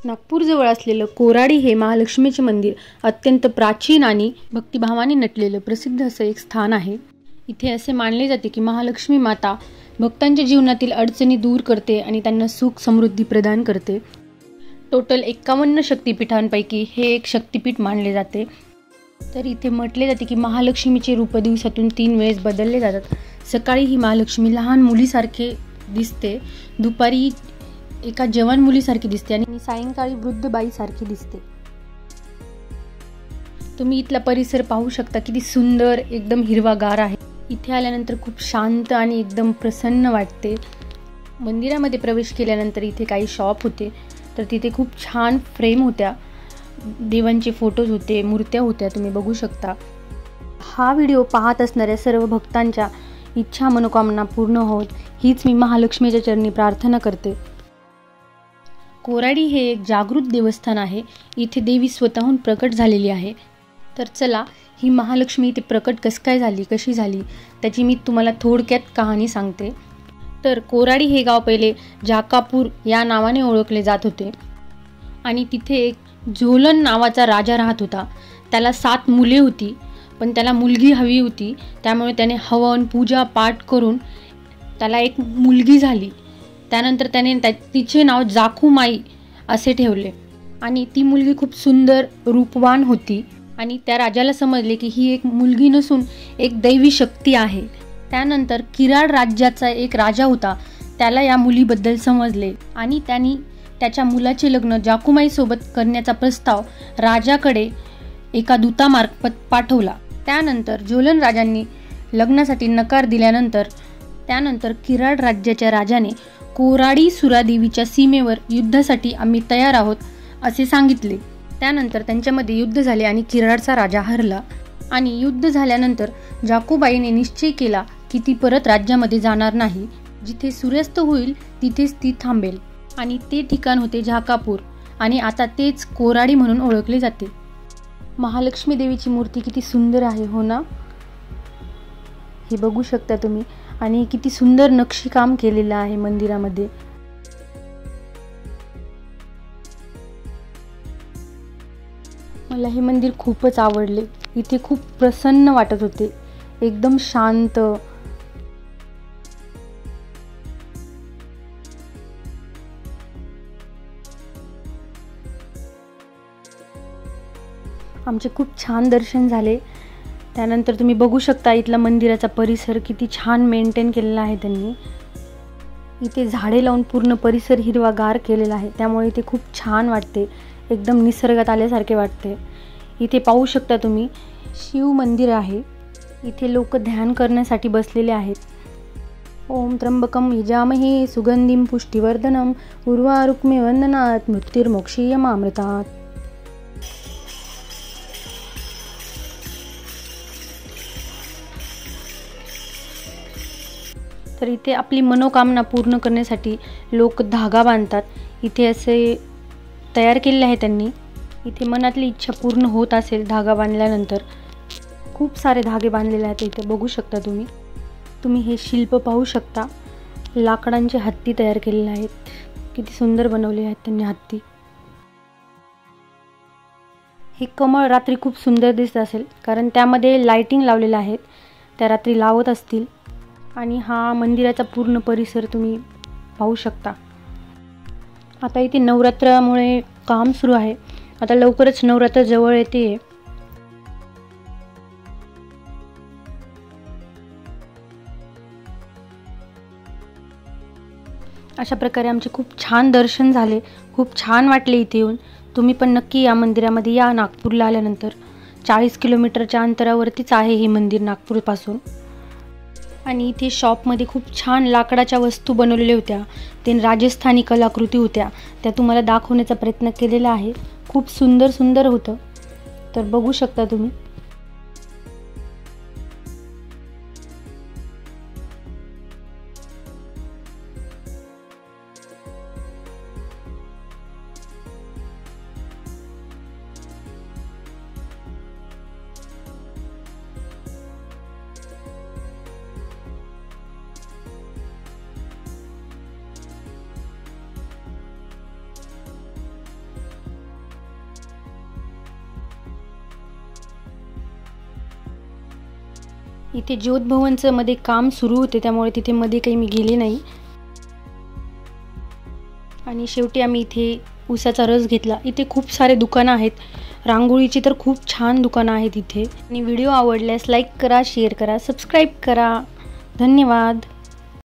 नागपूरजवळ असलेलं कोराडी हे महालक्ष्मीचे मंदिर अत्यंत प्राचीन आणि भक्तिभावाने नटलेलं प्रसिद्ध असं एक स्थान आहे। इथे असे मानले जाते की महालक्ष्मी माता भक्तांच्या जीवनातील अडचणी दूर करते आणि त्यांना सुख समृद्धी प्रदान करते। टोटल 51 शक्तिपीठांपैकी हे एक शक्तिपीठ मानले जाते। तर इथे म्हटले जाते की महालक्ष्मीचे रूप दिवसातून 3 वेळेस बदलले जातात। सकाळी ही महालक्ष्मी लहान मुलीसारखे दिसते, दुपारी एका जवान मुलीसारखी दिसते आणि सायंकाळी वृद्ध बाईसारखी दिसते। तुम्ही इथला परिसर पाहू शकता, किती सुंदर एकदम हिरवागार आहे। इथे आल्यानंतर खूप शांत आणि एकदम प्रसन्न वाटते। मंदिरामध्ये प्रवेश केल्यानंतर इथे काही शॉप होते, तर तिथे खूप छान फ्रेम होत्या, देवांचे फोटोज होते, मूर्त्या होत्या, तुम्ही बघू शकता। हा व्हिडिओ पाहत असणाऱ्या सर्व भक्तांच्या इच्छा मनोकामना पूर्ण होत हीच मी महालक्ष्मीच्या चरणी प्रार्थना करते। कोराडी हे एक जागृत देवस्थान आहे। इथे देवी स्वतःहून प्रकट झालेली आहे। तर चला, ही महालक्ष्मी इथे प्रकट कशी झाली त्याची मी तुम्हाला थोडक्यात कहाणी सांगते। तर कोराडी हे गाव पहिले जाकापूर या नावाने ओळखले जात होते आणि तिथे एक झोलन नावाचा राजा राहत होता। त्याला 7 मुले होती, पण त्याला मुलगी हवी होती, त्यामुळे त्याने हवन पूजा पाठ करून त्याला एक मुलगी झाली। त्यानंतर त्याने तिचे नाव जाखूमाई असे ठेवले आणि ती मुलगी खूप सुंदर रूपवान होती आणि त्या राजाला समजले की ही एक मुलगी नसून एक दैवी शक्ती आहे। त्यानंतर किराड राज्याचा एक राजा होता, त्याला या मुलीबद्दल समजले आणि त्यांनी त्याच्या मुलाचे लग्न जाखूमाई सोबत करण्याचा प्रस्ताव राजाकडे एका दूतामार्फत पाठवला। त्यानंतर झोलन राजांनी लग्नासाठी नकार दिल्यानंतर किराड राज्याच्या राजाने कोराडी सुरादेवीच्या सीमेवर युद्धासाठी आम्ही तयार आहोत असे सांगितले। त्यानंतर त्यांच्यामध्ये युद्ध झाले आणि किराडचा राजा हरला आणि युद्ध झाल्यानंतर जाकूबाईने निश्चय केला की ती परत राज्यामध्ये जाणार नाही। जिथे सूर्यास्त होईल तिथेच ती थांबेल आणि ते ठिकाण होते झाकापूर आणि आता तेच कोराडी म्हणून ओळखले जाते। महालक्ष्मी देवीची मूर्ती किती सुंदर आहे, हो ना? हे बघू शकता तुम्ही आणि किती सुंदर नक्षीकाम केलेलं आहे मंदिरामध्ये। मला हे मंदिर खूपच आवडले। इथे खूप प्रसन्न वाटत होते, एकदम शांत। आमचे खूप छान दर्शन झाले। त्यानंतर तुम्ही बघू शकता इथला मंदिराचा परिसर किती छान मेंटेन केलेला आहे त्यांनी। इथे झाडे लावून पूर्ण परिसर हिरवागार केलेला आहे, त्यामुळे इथे खूप छान वाटते, एकदम निसर्गात आल्यासारखे वाटते। इथे पाहू शकता तुम्ही शिव मंदिर आहे। इथे लोक ध्यान करण्यासाठी बसलेले आहेत। ओम त्र्यंबकम यजामहे सुगंधिं पुष्टिवर्धनम उर्वारुक्मे वंदनात् मृत्युर्मोक्षीयमामृतात्। तर इथे आपली मनोकामना पूर्ण करण्यासाठी लोक धागा बांधतात। इथे असे तयार केलेले आहे त्यांनी। इथे मनातली इच्छा पूर्ण होत असेल धागा बांधल्यानंतर। खूप सारे धागे बांधलेले आहेत इथे, बघू शकता तुम्ही हे शिल्प पाहू शकता। लाकडांचे हत्ती तयार केलेले आहेत, किती सुंदर बनवले आहेत त्यांनी हत्ती। हे कमळ रात्री खूप सुंदर दिसत असेल, कारण त्यामध्ये लाइटिंग लावलेल्या आहेत, त्या रात्री लावत असतील। आणि हा मंदिराचा पूर्ण परिसर तुम्ही पाहू शकता। आता इथे नवरात्रामुळे काम सुरू आहे, आता लवकरच नवरात्र जवळ येते। अशा प्रकारे आमचे खूप छान दर्शन झाले, खूप छान वाटले इथे येऊन। तुम्ही पण नक्की या मंदिरामध्ये या। नागपूरला आल्यानंतर 40 किलोमीटरच्या अंतरावरतीच आहे हे मंदिर नागपूरपासून। आणि इथे शॉपमध्ये खूप छान लाकडाच्या वस्तू बनवलेल्या होत्या, ते राजस्थानी कलाकृती होत्या, त्या तुम्हाला दाखवण्याचा प्रयत्न केलेला आहे। खूप सुंदर होतं, तर बघू शकता तुम्ही। इथे ज्योतभवनचं मध्ये काम सुरू होते, त्यामुळे तिथे मध्ये काही मी गेले नाही. आणि शेवटी आम्ही इथे उसाचा रस घेतला. इथे खूप सारे दुकानं आहेत, रांगोळीची तर खूप छान दुकानं आहेत इथे. आणि व्हिडिओ आवडल्यास लाईक करा, शेअर करा, सबस्क्राईब करा. धन्यवाद.